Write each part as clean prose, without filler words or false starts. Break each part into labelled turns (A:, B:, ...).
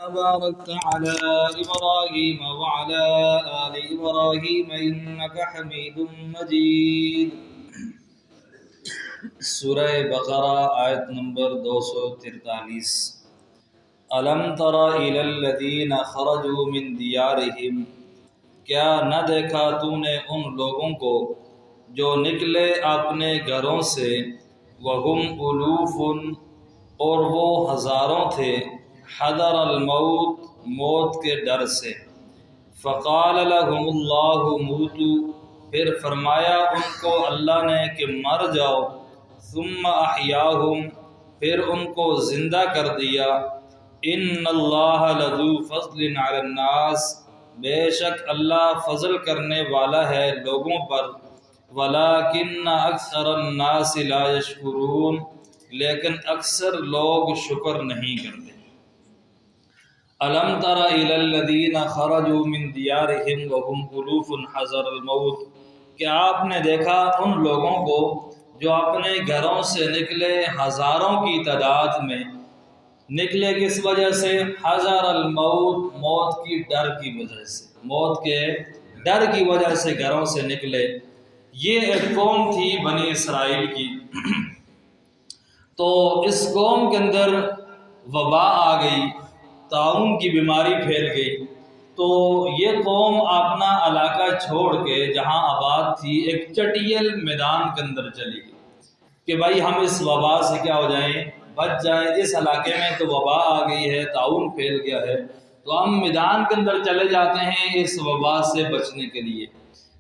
A: باركت على إبراهيم وعلى آل إبراهيم إنك حميد مجيد۔ سورہ بقرہ آیت نمبر 243۔ الم تر إلى الذين خرجوا من دیارهم، کیا نہ دیکھا تو نے ان لوگوں کو جو نکلے اپنے گھروں سے، وهم الوف، اور وہ ہزاروں تھے، حذر الموت، موت کے ڈر سے، فقال لهم اللہ موتوا، پھر فرمایا ان کو اللہ نے کہ مر جاؤ، ثم احیاہم، پھر ان کو زندہ کر دیا، ان اللہ لذو فضل علی الناس، بے شک اللہ فضل کرنے والا ہے لوگوں پر، ولکن اکثر الناس لا یشکرون، لیکن اکثر لوگ شکر نہیں کرتے۔ الم تر الی الذین خرجوا من دیارہم وهم الوف حذر الموت، کیا آپ نے دیکھا ان لوگوں کو جو اپنے گھروں سے نکلے ہزاروں کی تعداد میں، نکلے کس وجہ سے؟ حذر الموت، موت کی ڈر کی وجہ سے، موت کے ڈر کی وجہ سے گھروں سے نکلے۔ یہ ایک قوم تھی بنی اسرائیل کی، تو اس قوم کے اندر وبا آ گئی، طاعون کی بیماری پھیل گئی، تو یہ قوم اپنا علاقہ چھوڑ کے جہاں آباد تھی ایک چٹیل میدان کے اندر چلی گئی کہ بھائی ہم اس وبا سے کیا ہو جائیں، بچ جائیں، اس علاقے میں تو وبا آ گئی ہے، طاعون پھیل گیا ہے، تو ہم میدان کے اندر چلے جاتے ہیں اس وبا سے بچنے کے لیے۔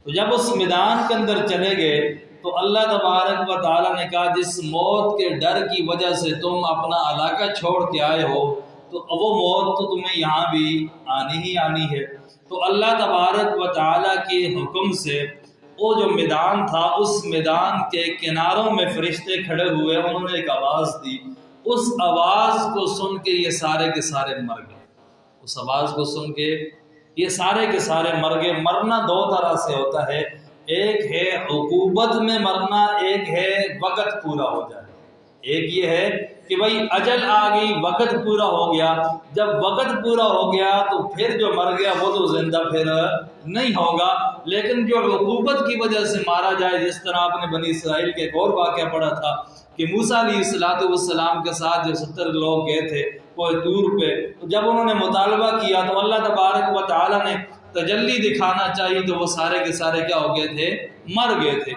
A: تو جب اس میدان کے اندر چلے گئے تو اللہ تبارک و تعالیٰ نے کہا جس موت کے ڈر کی وجہ سے تم اپنا علاقہ چھوڑ کے آئے ہو، تو وہ موت تو تمہیں یہاں بھی آنی ہی آنی ہے۔ تو اللہ تبارک و تعالیٰ کے حکم سے وہ جو میدان تھا، اس میدان کے کناروں میں فرشتے کھڑے ہوئے، انہوں نے ایک آواز دی، اس آواز کو سن کے یہ سارے کے سارے مر گئے۔ اس آواز کو سن کے یہ سارے کے سارے مر گئے۔ مرنا دو طرح سے ہوتا ہے، ایک ہے عقوبت میں مرنا، ایک ہے وقت پورا ہو جائے۔ ایک یہ ہے کہ بھائی اجل آ گئی، وقت پورا ہو گیا، جب وقت پورا ہو گیا تو پھر جو مر گیا وہ تو زندہ پھر نہیں ہوگا۔ لیکن جو عقوبت کی وجہ سے مارا جائے، جس طرح آپ نے بنی اسرائیل کے ایک اور واقعہ پڑھا تھا کہ موسیٰ علیہ السلام کے ساتھ جو 70 لوگ گئے تھے کوہ طور پہ، تو جب انہوں نے مطالبہ کیا تو اللہ تبارک و تعالیٰ نے تجلی دکھانا چاہیے تو وہ سارے کے سارے کیا ہو گئے تھے، مر گئے تھے۔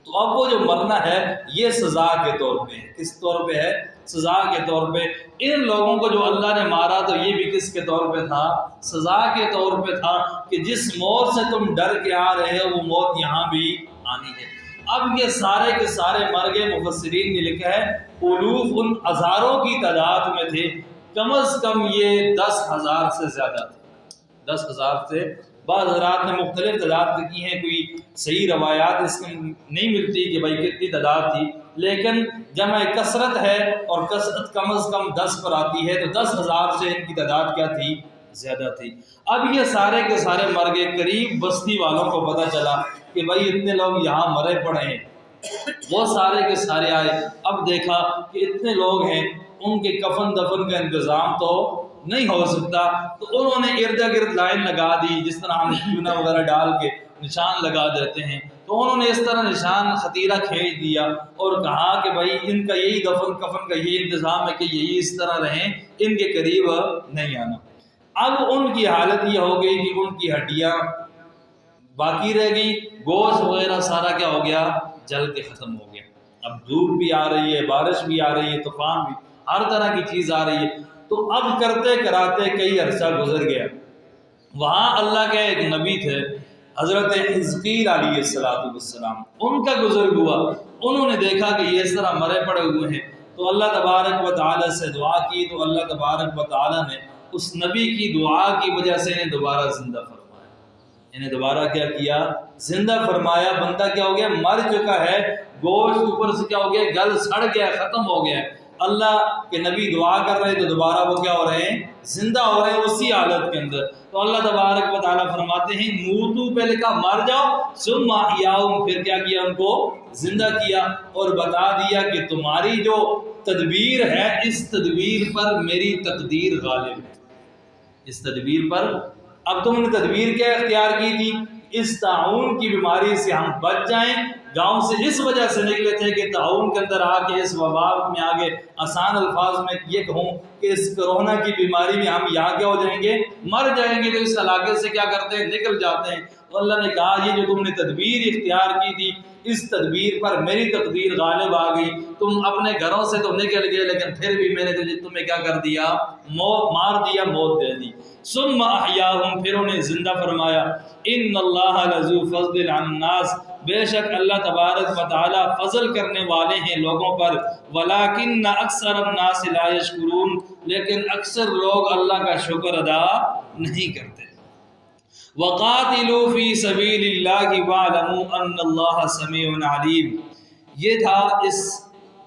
A: تو اب وہ جو مرنا ہے یہ سزا کے طور پہ ہے۔ کس طور پہ ہے؟ سزا کے طور پہ۔ ان لوگوں کو جو اللہ نے مارا تو یہ بھی کس کے طور پہ تھا؟ سزا کے طور پہ تھا کہ جس موت سے تم ڈر کے آ رہے ہو وہ موت یہاں بھی آنی ہے۔ اب یہ سارے کے سارے مر گئے۔ مفسرین نے لکھا ہے الوف ان ہزاروں کی تعداد میں تھے، کم از کم یہ 10,000 سے زیادہ تھے، 10,000 سے۔ بعض حضرات نے مختلف تعداد کی ہیں، کوئی صحیح روایات اس میں نہیں ملتی کہ بھائی کتنی تعداد تھی، لیکن جمع کثرت ہے اور کثرت کم از کم 10 پر آتی ہے، تو 10,000 سے ان کی تعداد کیا تھی؟ زیادہ تھی۔ اب یہ سارے کے سارے مر گئے۔ قریب بستی والوں کو پتہ چلا کہ بھائی اتنے لوگ یہاں مرے پڑے ہیں، وہ سارے کے سارے آئے۔ اب دیکھا کہ اتنے لوگ ہیں، ان کے کفن دفن کا انتظام تو نہیں ہو سکتا، تو انہوں نے ارد گرد لائن لگا دی، جس طرح ہم چونا وغیرہ ڈال کے نشان لگا دیتے ہیں، تو انہوں نے اس طرح نشان خطیرہ کھینچ دیا اور کہا کہ بھائی ان کا یہی دفن کفن کا یہی انتظام ہے کہ یہی اس طرح رہیں، ان کے قریب نہیں آنا۔ اب ان کی حالت یہ ہو گئی کہ ان کی ہڈیاں باقی رہ گئی، گوشت وغیرہ سارا کیا ہو گیا؟ جل کے ختم ہو گیا۔ اب دھوپ بھی آ رہی ہے، بارش بھی آ رہی ہے، طوفان بھی، ہر طرح کی چیز آ رہی ہے، تو اب کرتے کراتے کئی عرصہ گزر گیا۔ وہاں اللہ کے ایک نبی تھے حضرت حزقیل علیہ السلام، ان کا گزر ہوا، انہوں نے دیکھا کہ یہ اس طرح مرے پڑے ہوئے ہیں، تو اللہ تبارک و تعالیٰ سے دعا کی، تو اللہ تبارک و تعالیٰ نے اس نبی کی دعا کی وجہ سے انہیں دوبارہ زندہ فرمایا۔ انہیں دوبارہ کیا کیا؟ زندہ فرمایا۔ بندہ کیا ہو گیا؟ مر چکا ہے، گوشت اوپر سے کیا ہو گیا؟ گل سڑ گیا، ختم ہو گیا۔ اللہ کے نبی دعا کر رہے تو دوبارہ وہ کیا ہو رہے ہیں؟ زندہ ہو رہے ہیں اسی حالت کے اندر۔ تو اللہ تبارک و تعالیٰ فرماتے ہیں موتو، پہلے کہا مر جاؤ، ثم احیاہم، پھر کیا کیا؟ ان کو زندہ کیا اور بتا دیا کہ تمہاری جو تدبیر ہے اس تدبیر پر میری تقدیر غالب ہے۔ اس تدبیر پر اب تم نے تدبیر کیا اختیار کی تھی؟ اس طاعون کی بیماری سے ہم بچ جائیں۔ گاؤں سے اس وجہ سے نکلے تھے کہ طاعون کے اندر آ کے اس وبا میں آگے آسان الفاظ میں یہ کہوں کہ اس کرونا کی بیماری میں ہم یہاں کیا ہو جائیں گے؟ مر جائیں گے۔ تو اس علاقے سے کیا کرتے ہیں؟ نکل جاتے ہیں۔ تو اللہ نے کہا یہ جو تم نے تدبیر اختیار کی تھی اس تدبیر پر میری تقدیر غالب آ گئی۔ تم اپنے گھروں سے تو نکل گئے لیکن پھر بھی میں نے تمہیں کیا کر دیا؟ مار دیا، موت دے دی۔ ثم احیاہم، پھر انہیں زندہ فرمایا۔ ان اللہ لذو فضل علی الناس، بے شک اللہ تبارک و تعالی فضل کرنے والے ہیں لوگوں پر۔ ولکن اکثر الناس لا یشکرون، لیکن اکثر لوگ اللہ کا شکر ادا نہیں کرتے۔ وقاتلوا فی سبیل اللہ واعلموا ان اللہ سمیع علیم، یہ تھا اس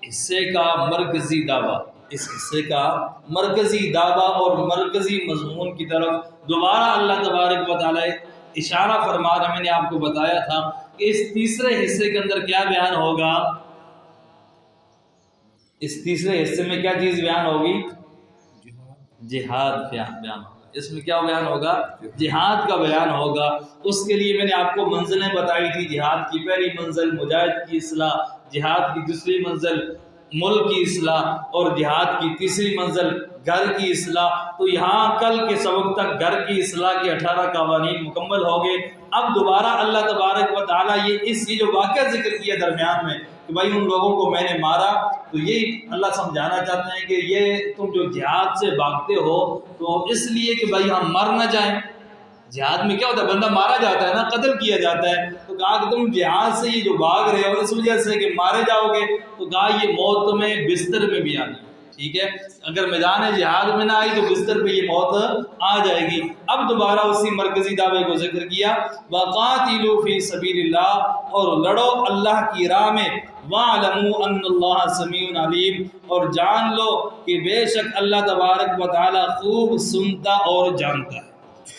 A: حصے کا مرکزی دعویٰ، اس حصے کا مرکزی دعویٰ اور مرکزی مضمون کی طرف دوبارہ اللہ تبارک و تعالی اشارہ فرما رہے۔ میں نے آپ کو بتایا تھا کہ اس تیسرے حصے کے اندر کیا بیان ہوگا؟ اس تیسرے حصے میں کیا چیز بیان ہوگی؟ جہاد بیان ہوگا۔ اس میں کیا بیان ہوگا؟ جہاد کا بیان ہوگا۔ اس کے لیے میں نے آپ کو منزلیں بتائی تھی۔ جہاد کی پہلی منزل مجاہد کی اصلاح، جہاد کی دوسری منزل ملک کی اصلاح، اور جہاد کی تیسری منزل گھر کی اصلاح۔ تو یہاں کل کے سبق تک گھر کی اصلاح کے 18 قوانین مکمل ہو گئے۔ اب دوبارہ اللہ تبارک و تعالیٰ یہ جو واقعہ ذکر کیا درمیان میں کہ بھائی ان لوگوں کو میں نے مارا، تو یہ اللہ سمجھانا چاہتے ہیں کہ یہ تم جو جہاد سے بھاگتے ہو تو اس لیے کہ بھائی ہم مر نہ جائیں۔ جہاد میں کیا ہوتا ہے؟ بندہ مارا جاتا ہے نا، قتل کیا جاتا ہے۔ تو کہا کہ تم جہاد سے یہ جو بھاگ رہے ہو اس وجہ سے کہ مارے جاؤ گے، تو کہا یہ موت تمہیں بستر میں بھی آنی، ٹھیک ہے؟ اگر میدان جہاد میں نہ آئی تو بستر پہ یہ موت آ جائے گی۔ اب دوبارہ اسی مرکزی دعوے کو ذکر کیا، وَقَاتِلُوا فِي سَبِيلِ اللَّهِ، اور لڑو اللہ کی راہ میں، وَاعْلَمُوا أَنَّ اللَّهَ سَمِيعٌ عَلِيمٌ، اور جان لو کہ بے شک اللہ تبارک و تعالی خوب سنتا اور جانتا ہے۔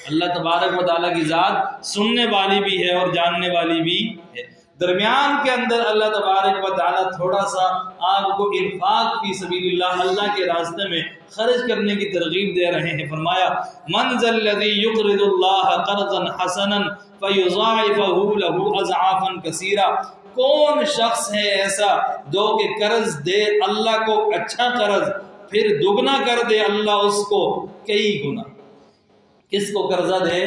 A: اللہ تبارک و تعالیٰ کی ذات سننے والی بھی ہے اور جاننے والی بھی ہے۔ درمیان کے اندر اللہ تبارک و تعالیٰ تھوڑا سا آپ کو انفاق فی سبیل اللہ، اللہ کے راستے میں خرچ کرنے کی ترغیب دے رہے ہیں۔ فرمایا من ذا الذی یقرض اللہ قرضا حسنا فیضاعفہ لہ اضعافا کثیرا، کون شخص ہے ایسا جو کہ قرض دے اللہ کو اچھا قرض، پھر دگنا کر دے اللہ اس کو کئی گنا۔ کس کو قرضہ دے؟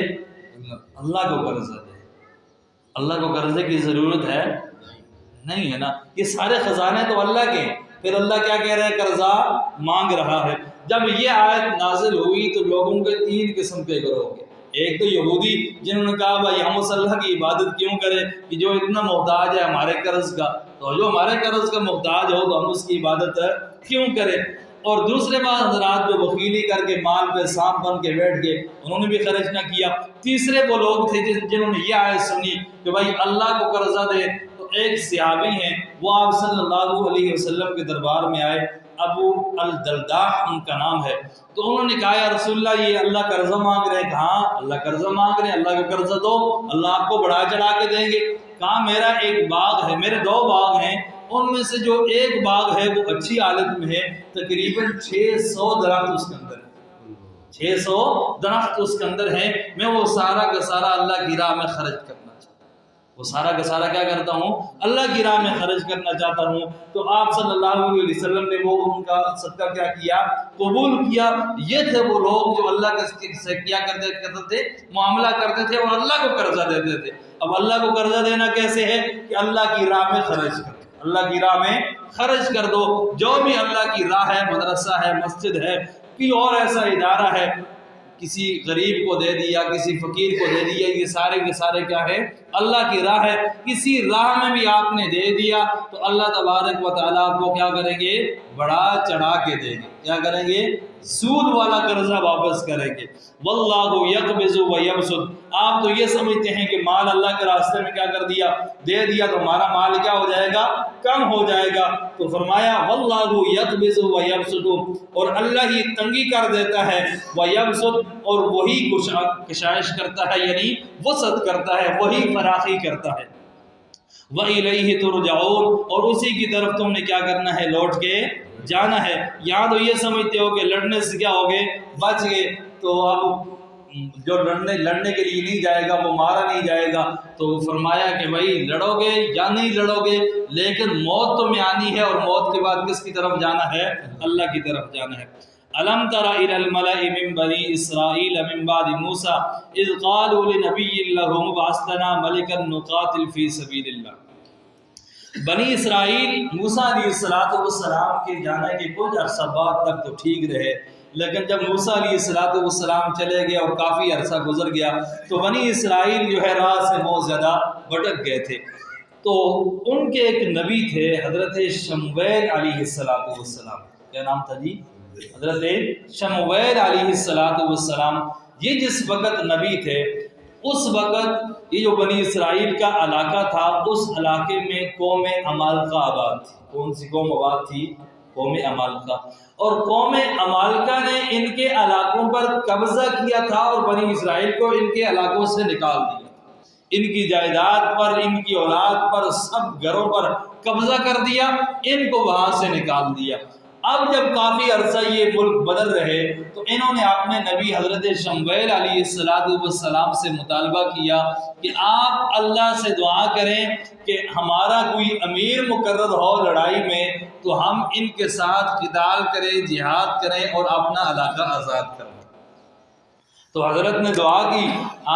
A: اللہ کو قرضہ دے۔ اللہ کو قرضے کی ضرورت ہے نہیں ہے نا، یہ سارے خزانے تو اللہ کے ہیں۔ پھر اللہ کیا کہہ رہا ہے؟ قرضہ مانگ رہا ہے۔ جب یہ آیت نازل ہوئی تو لوگوں کے 3 قسم کے گروہ گے۔ ایک تو یہودی جنہوں نے کہا بھائی ہم اس اللہ کی عبادت کیوں کریں کہ جو اتنا محتاج ہے ہمارے قرض کا، تو جو ہمارے قرض کا محتاج ہو تو ہم اس کی عبادت کیوں کریں۔ اور دوسرے بات حضرات جو بخیلی کر کے مال پہ سانپ بن کے بیٹھ گئے، انہوں نے بھی خرچ نہ کیا۔ تیسرے وہ لوگ تھے جنہوں نے یہ آیت سنی کہ بھائی اللہ کو قرضہ دے۔ تو ایک صحابی ہیں، وہ آپ صلی اللہ علیہ وسلم کے دربار میں آئے، ابو الدرداء ان کا نام ہے۔ تو انہوں نے کہا یا رسول اللہ یہ اللہ قرضہ مانگ رہے ہیں۔ کہا اللہ قرضہ مانگ رہے ہیں، اللہ کو قرضہ دو، اللہ آپ کو بڑھا چڑھا کے دیں گے۔ کہا میرا ایک باغ ہے، میرے 2 باغ ہیں، ان میں سے جو ایک باغ ہے وہ اچھی حالت میں ہے، تقریباً 600 درخت اس کے اندر ہے، 600 درخت اس کے اندر ہے، میں وہ سارا کا سارا اللہ کی راہ میں خرچ کرنا چاہتا ہوں، وہ سارا کا سارا کیا کرتا ہوں؟ اللہ کی راہ میں خرچ کرنا چاہتا ہوں۔ تو آپ صلی اللہ علیہ وسلم نے وہ ان کا صدقہ کیا کیا؟ قبول کیا۔ یہ تھے وہ لوگ جو اللہ سے کیا کرتے تھے؟ معاملہ کرتے تھے اور اللہ کو قرضہ دیتے تھے۔ اب اللہ کو قرضہ دینا کیسے ہے؟ کہ اللہ کی راہ میں خرچ کر، اللہ کی راہ میں خرچ کر دو۔ جو بھی اللہ کی راہ ہے، مدرسہ ہے، مسجد ہے، کوئی اور ایسا ادارہ ہے، کسی غریب کو دے دیا، کسی فقیر کو دے دیا، یہ سارے کے سارے کیا ہے؟ اللہ کی راہ ہے۔ کسی راہ میں بھی آپ نے دے دیا تو اللہ تبارک و تعالیٰ آپ کو کیا کریں گے؟ بڑھا چڑھا کے دیں گے۔ کیا کریں گے؟ سود والا قرضہ واپس کریں گے۔ واللہ یقبض و یبسط، آپ تو یہ سمجھتے ہیں کہ مال اللہ کے راستے میں کیا کر دیا؟ دے دیا تو ہمارا مال کیا ہو جائے گا؟ کم ہو جائے گا۔ تو فرمایا واللہ یقبض و یبسط، اور اللہ ہی تنگی کر دیتا ہے، و یبسط، اور وہی کشائش کرتا ہے، یعنی وسعت کرتا ہے، وہی فراخی کرتا ہے۔ وَإِلَيْهِ تُرْجَعُونَ، اور اسی کی طرف تم نے کیا کرنا ہے؟ لوٹ کے جانا ہے۔ یہاں تو یہ سمجھتے ہو کہ لڑنے سے کیا ہوگے؟ بچ گئے، تو اب جو لڑنے کے لیے نہیں جائے گا وہ مارا نہیں جائے گا. تو فرمایا کہ بھائی لڑو گے یا نہیں لڑو گے لیکن موت تو میں آنی ہے، اور موت کے بعد کس کی طرف جانا ہے؟ اللہ کی طرف جانا ہے. الم تر الی الملأ من بنی اسرائیل من بعد موسیٰ اذ قالوا لنبی لهم ابعث لنا ملکا نقاتل فی سبیل اللہ. بنی اسرائیل موسیٰ علیہ السلام کے جانے کے کچھ عرصہ بعد تک تو ٹھیک رہے، لیکن جب موسیٰ علیہ السلام چلے گئے اور کافی عرصہ گزر گیا تو بنی اسرائیل جو ہے راہ سے بہت زیادہ بھٹک گئے تھے. تو ان کے ایک نبی تھے حضرت شمویل علیہ السلام. کیا نام تھا جی؟ حضرت شمویل علیہ السلام. یہ جس وقت نبی تھے اس وقت یہ جو بنی اسرائیل کا علاقہ تھا اس علاقے میں قوم عمالقہ آباد تھی. کون سی قوم آباد تھی؟ قوم عمالقہ. اور قوم عمالقہ نے ان کے علاقوں پر قبضہ کیا تھا اور بنی اسرائیل کو ان کے علاقوں سے نکال دیا. ان کی جائیداد پر، ان کی اولاد پر، سب گھروں پر قبضہ کر دیا، ان کو وہاں سے نکال دیا. اب جب کافی عرصہ یہ ملک بدل رہے تو انہوں نے اپنے نبی حضرت شمویل علیہ السلام سے مطالبہ کیا کہ آپ اللہ سے دعا کریں کہ ہمارا کوئی امیر مقرر ہو لڑائی میں تو ہم ان کے ساتھ قتال کریں، جہاد کریں اور اپنا علاقہ آزاد کریں. تو حضرت نے دعا کی،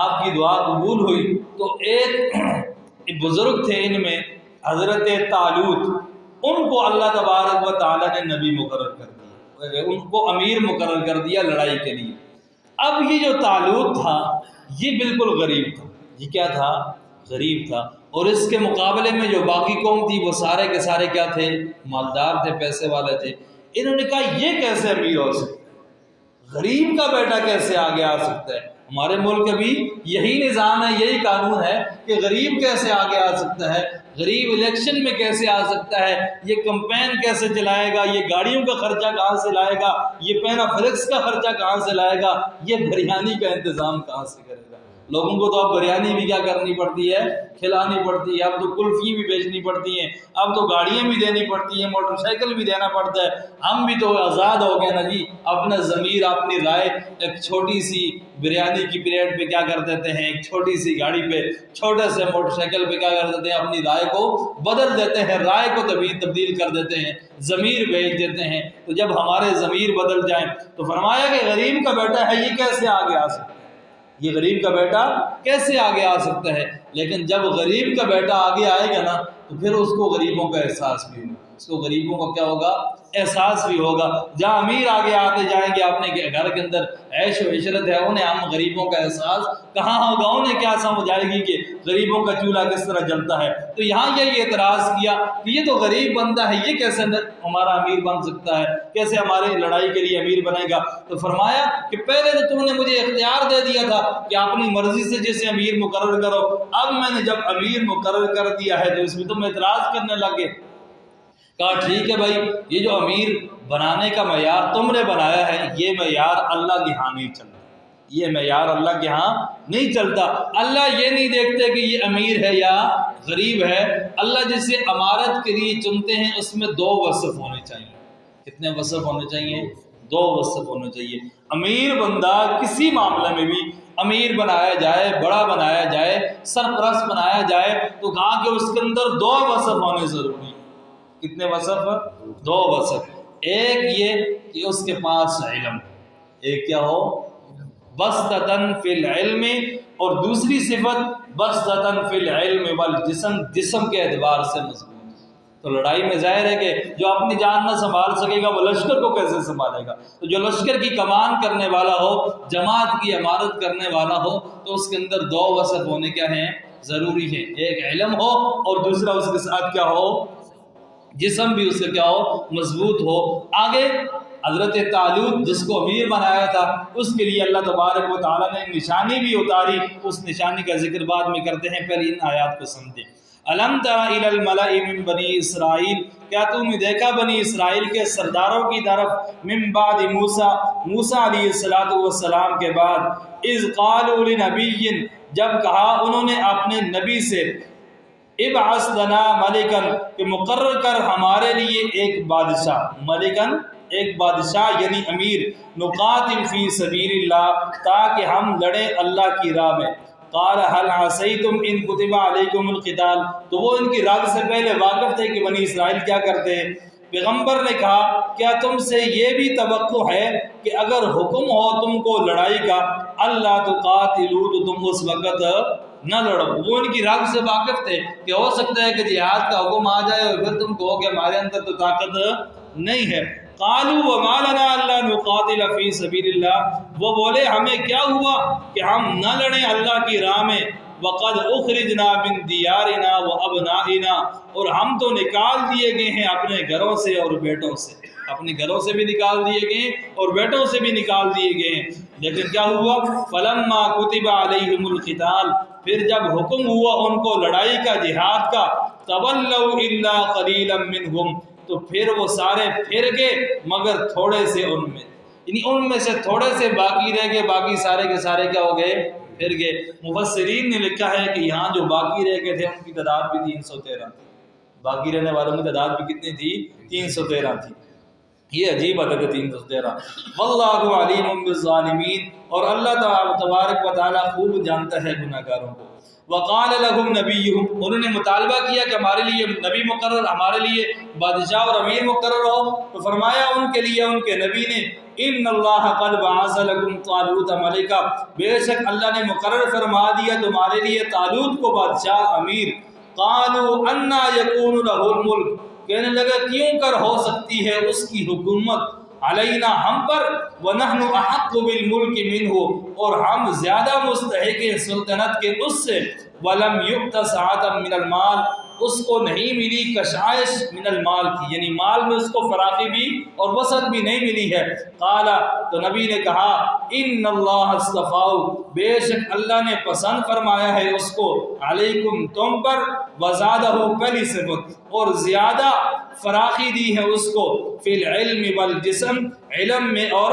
A: آپ کی دعا قبول ہوئی. تو ایک بزرگ تھے ان میں حضرت طالوت، ان کو اللہ تبارک و تعالیٰ نے نبی مقرر کر دیا، ان کو امیر مقرر کر دیا لڑائی کے لیے. اب یہ جو طالوت تھا یہ بالکل غریب تھا. یہ کیا تھا؟ غریب تھا. اور اس کے مقابلے میں جو باقی قوم تھی وہ سارے کے سارے کیا تھے؟ مالدار تھے، پیسے والے تھے. انہوں نے کہا یہ کیسے امیر ہو سکتا ہے؟ غریب کا بیٹا کیسے آگے آ سکتا ہے؟ ہمارے ملک ابھی یہی نظام ہے، یہی قانون ہے کہ غریب کیسے آگے آ سکتا ہے، غریب الیکشن میں کیسے آ سکتا ہے، یہ کمپین کیسے چلائے گا، یہ گاڑیوں کا خرچہ کہاں سے لائے گا، یہ پینا فلیکس کا خرچہ کہاں سے لائے گا، یہ بریانی کا انتظام کہاں سے کرے گا. لوگوں کو تو اب بریانی بھی کیا کرنی پڑتی ہے؟ کھلانی پڑتی ہے. اب تو کلفی بھی بیچنی پڑتی ہیں، اب تو گاڑیاں بھی دینی پڑتی ہیں، موٹر سائیکل بھی دینا پڑتا ہے. ہم بھی تو آزاد ہو گئے نا جی. اپنا ضمیر، اپنی رائے ایک چھوٹی سی بریانی کی پلیٹ پہ کیا کر دیتے ہیں، ایک چھوٹی سی گاڑی پہ، چھوٹے سے موٹر سائیکل پہ کیا کر دیتے ہیں، اپنی رائے کو بدل دیتے ہیں، رائے کو تبدیل کر دیتے ہیں، ضمیر بیچ دیتے ہیں. تو جب ہمارے ضمیر بدل جائیں تو فرمایا کہ غریب کا بیٹا ہے یہ کیسے آگے آ سکتا ہے، یہ غریب کا بیٹا کیسے آگے آ سکتا ہے. لیکن جب غریب کا بیٹا آگے آئے گا نا تو پھر اس کو غریبوں کا احساس بھی ہوگا، اس کو غریبوں کا کیا ہوگا؟ احساس بھی ہوگا. جہاں امیر آگے آتے جائیں گے اپنے گھر کے اندر عیش و عشرت ہے، انہیں ہم غریبوں کا احساس کہاں ہوگا؟ انہیں کیا سمجھ آئے گی کہ غریبوں کا چولہا کس طرح جلتا ہے. تو یہاں یہ اعتراض کیا کہ یہ تو غریب بندہ ہے، یہ کیسے ہمارا امیر بن سکتا ہے، کیسے ہمارے لڑائی کے لیے امیر بنے گا. تو فرمایا کہ پہلے تو تم نے مجھے اختیار دے دیا تھا کہ اپنی مرضی سے جسے امیر مقرر کرو، اب میں نے جب امیر مقرر کر دیا ہے تو اس میں تم اعتراض کرنے لگے. کہا ٹھیک ہے بھائی، یہ جو امیر بنانے کا معیار تم نے بنایا ہے یہ معیار اللہ کے ہاں نہیں چلتا، یہ معیار اللہ کے ہاں نہیں چلتا. اللہ یہ نہیں دیکھتے کہ یہ امیر ہے یا غریب ہے. اللہ جسے امارت کے لیے چنتے ہیں اس میں دو وصف ہونے چاہیے. کتنے وصف ہونے چاہیے؟ دو وصف ہونے چاہیے. امیر بندہ کسی معاملے میں بھی امیر بنایا جائے، بڑا بنایا جائے، سرپرست بنایا جائے تو کہا کہ اس کے اندر دو وصف ہونے ضروری ہیں. کتنے وصف؟ دو وصف. ایک یہ کہ اس کے پاس علم، ایک کیا ہو؟ بسطتاً فی العلم، اور دوسری صفت بسطتاً فی العلم والجسم، جسم کے اعتبار سے مضبوط. تو لڑائی میں ظاہر ہے کہ جو اپنی جان نہ سنبھال سکے گا وہ لشکر کو کیسے سنبھالے گا. تو جو لشکر کی کمان کرنے والا ہو، جماعت کی عمارت کرنے والا ہو، تو اس کے اندر دو وصف ہونے کیا ہیں؟ ضروری ہیں. ایک علم ہو اور دوسرا اس کے ساتھ کیا ہو؟ جسم بھی اس کا کیا ہو؟ مضبوط ہو. آگے حضرت طالوت جس کو امیر بنایا تھا اس کے لیے اللہ تبارک و تعالیٰ نے نشانی بھی اتاری. اس نشانی کا ذکر بعد میں کرتے ہیں، پہلے ان آیات کو سمجھیں. الم تر الی الملأ من بنی اسرائیل، کیا تم نے دیکھا بنی اسرائیل کے سرداروں کی طرف، من بعد موسیٰ علیہ السلام کے بعد، اذ قالوا لنبی، جب کہا انہوں نے اپنے نبی سے، ابعث لنا ملکن، کہ مقرر کر ہمارے لیے ایک بادشاہ. ملکن ایک بادشاہ یعنی امیر، نقاتل فی سبیل اللہ، تاکہ ہم لڑیں اللہ کی راہ میں۔ قال هل عصیتم ان کتب علیکم القتال، تو وہ ان کی رگ سے پہلے واقف تھے کہ بنی اسرائیل کیا کرتے ہیں۔ پیغمبر نے کہا کیا تم سے یہ بھی توقع ہے کہ اگر حکم ہو تم کو لڑائی کا، اللہ تقاتلوا، تو تم اس وقت نہ لڑو۔ وہ ان کی رگ سے واقف تھے کہ ہو سکتا ہے کہ جہاد کا حکم آ جائے اور پھر تم کہو کہ ہمارے اندر تو طاقت نہیں ہے۔ قالوا وما لنا الا نقاتل فی سبیل اللہ، وہ بولے ہمیں کیا ہوا کہ ہم نہ لڑیں اللہ کی راہ میں، وقد اخرجنا من دیارنا وابنائنا، اور ہم تو نکال دیے گئے ہیں اپنے گھروں سے اور بیٹوں سے، اپنے گھروں سے بھی نکال دیے گئے ہیں اور بیٹوں سے بھی نکال دیے گئے ہیں۔ لیکن کیا ہوا؟ فلما کتب علیہم القتال، پھر جب حکم ہوا ان کو لڑائی کا، جہاد کا، تولوا الا قلیلا منہم، تو پھر وہ سارے پھر گئے مگر تھوڑے سے ان میں، یعنی ان میں سے تھوڑے سے باقی رہ گئے، باقی سارے کے سارے کیا ہو گئے؟ پھر گئے۔ مفسرین نے لکھا ہے کہ یہاں جو باقی رہ گئے تھے ان کی تعداد بھی 313 تھی، باقی رہنے والوں کی تعداد بھی کتنی تھی؟ 313 تھی۔ یہ عجیب عدد ہے 313۔ واللہ علیم بالظالمین، اور اللہ تبارک و تعالیٰ خوب جانتا ہے گناہ گاروں کو۔ وقال لهم نبیہم، انہوں نے مطالبہ کیا کہ ہمارے لیے نبی مقرر، ہمارے لیے بادشاہ اور امیر مقرر ہو، تو فرمایا ان کے لیے ان کے نبی نے ان اللہ قد بعث لکم طالوت ملکا، بے شک اللہ نے مقرر فرما دیا تمہارے لیے طالوت کو بادشاہ، امیر۔ قالوا انا یکون له الملک، کہنے لگا کیوں کر ہو سکتی ہے اس کی حکومت علینا ہم پر، ونحن احق بالملک منہ، اور ہم زیادہ مستحق ہیں سلطنت کے اس سے، ولم یؤت سعۃ من المال، اس کو نہیں ملی کشائش من المال کی، یعنی مال میں اس کو فراخی بھی اور وسعت بھی نہیں ملی ہے۔ قال، تو نبی نے کہا ان اللہ اصطفاہ، بے شک اللہ نے پسند فرمایا ہے اس کو، علیکم تم پر، وزادہ پہلی صفت، اور زیادہ فراخی دی ہے اس کو، فی العلم والجسم، علم میں اور